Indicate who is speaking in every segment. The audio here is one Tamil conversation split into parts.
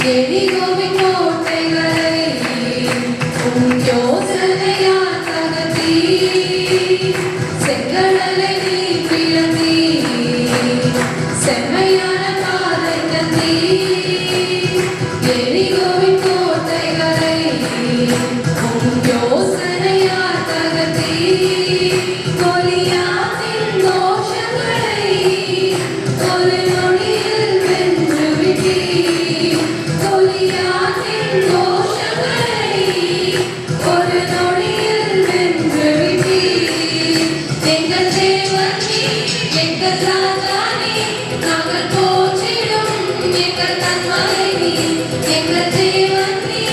Speaker 1: எரிகோவின் கோட்டைகளை உம் யோசனையால் தகர்த்தி செங்கடலை நீ பிளந்தி செம்மையான பாதை தந்தி எரிகோவின் கோட்டைகளை உம் யோசனையால் தகர்த்தி கோலியாத்தின் தோஷங்களை ஒரு நொடியில் வென்று விட்டீர் கோலியாத்தின் தோஷங்களை ஒரு நொடியில் வென்று விட்டீர் எங்கள் தேவன் நீ எங்கள் ராஜா நீ நாங்கள் போற்றிடும் எங்கள் கண்மலை நீ எங்கள் தேவன் நீ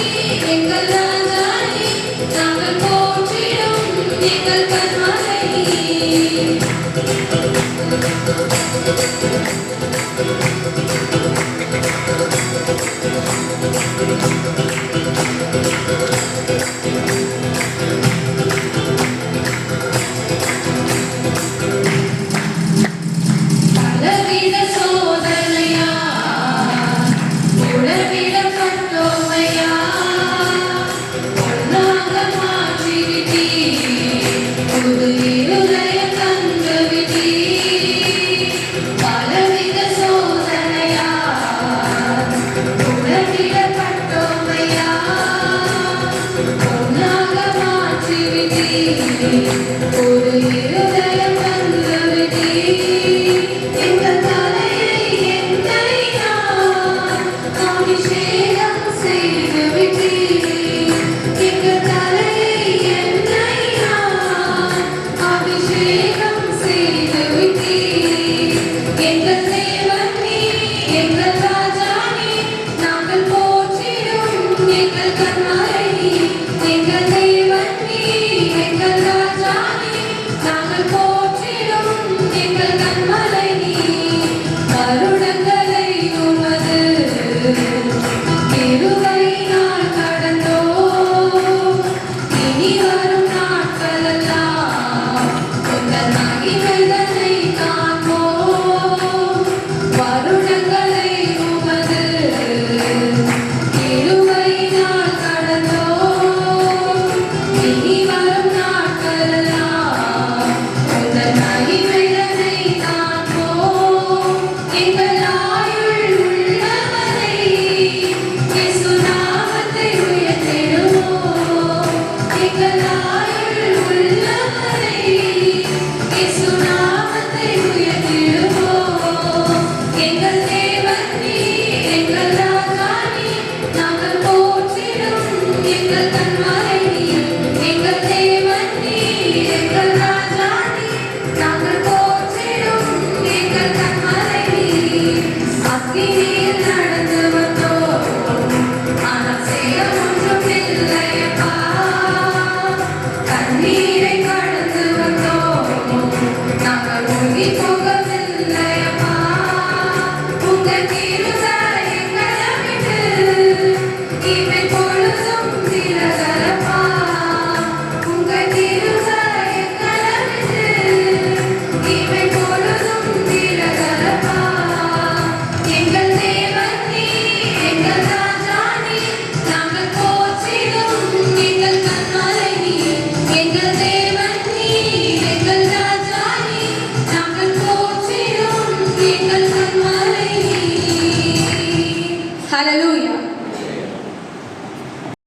Speaker 1: எங்கள் ராஜா நீ நாங்கள் போற்றிடும் எங்கள் கண்மலை நீ பலவித சோதனையா உடவிடப்பட்டோமையா பொன்னாக மாற்றிவிட்டீ புது இருதயம் தந்து விட்டீ பலவித சோதனையா உடவிடப்பட்டோமையா பொன்னாக மாற்றிவிட்டீ புது இருதயம் தந்து விட்டீ எங்கள் தலையை என்னை நான் அபிஷேகம் செய்து விட்டீர் எங்கள் தலையை என்னை நான் அபிஷேகம் செய்து விட்டீர் எங்கள் தேவன் நீ எங்கள் ராஜா நீ நாங்கள் போற்றிடும் எங்கள் கண்மலை நீ எங்கள் தேவன் நீ எங்கள் ராஜா நீ நாங்கள் போற்றிடும் எங்கள் கண்மலை நீ வருடங்களை உமது கிருபையினால் கடந்தோம் இனி வரும் நாட்களெல்லாம் உங்கள் மகிமைதனை காண்போம் வருடங்களை உமது கிருபையினால் கடந்தோம் இனி வரும் நாட்களெல்லாம் உங்கள் மகிமைதனை காண்போம் எங்கள் ஆயுள் உள்ளவரை இயேசு நாமத்தை உயர்த்திடுவோம் எங்கள் ஆயுள் உள்ளவரை இயேசு நாமத்தை உயர்த்திடுவோம் எங்கள் தேவன் நீ எங்கள் ராஜா நீ நாங்கள் போற்றிடும் எங்கள் கண்மலை நீ எங்கள் தேவன் நீ எங்கள் ராஜா நீ நாங்கள் போற்றிடும் எங்கள் கண்மலை நீ அக்கினியில் நடந்து வந்தோம் ஆனால் செய்ய ஒன்றும் இல்லையப்பா கண்ணீரை கடந்து வந்தோம் நாங்கள் மூழ்கி போகவில்லையப்பா உங்கள் கிருபை எங்களை விட்டு இமை பொழுதும் விலகலப்பா உங்கள் கிருபை எங்களை விட்டு இமை பொழுதும் விலகலப்பா எங்கள் தேவன் நீ எங்கள் ராஜா நீ நாங்கள் போற்றிடும் எங்கள் கண்மலை நீ எங்கள் தேவன் நீ எங்கள் ராஜா நீ நாங்கள் போற்றிடும் எங்கள் கண்மலை நீ ஹல்லேலூயா.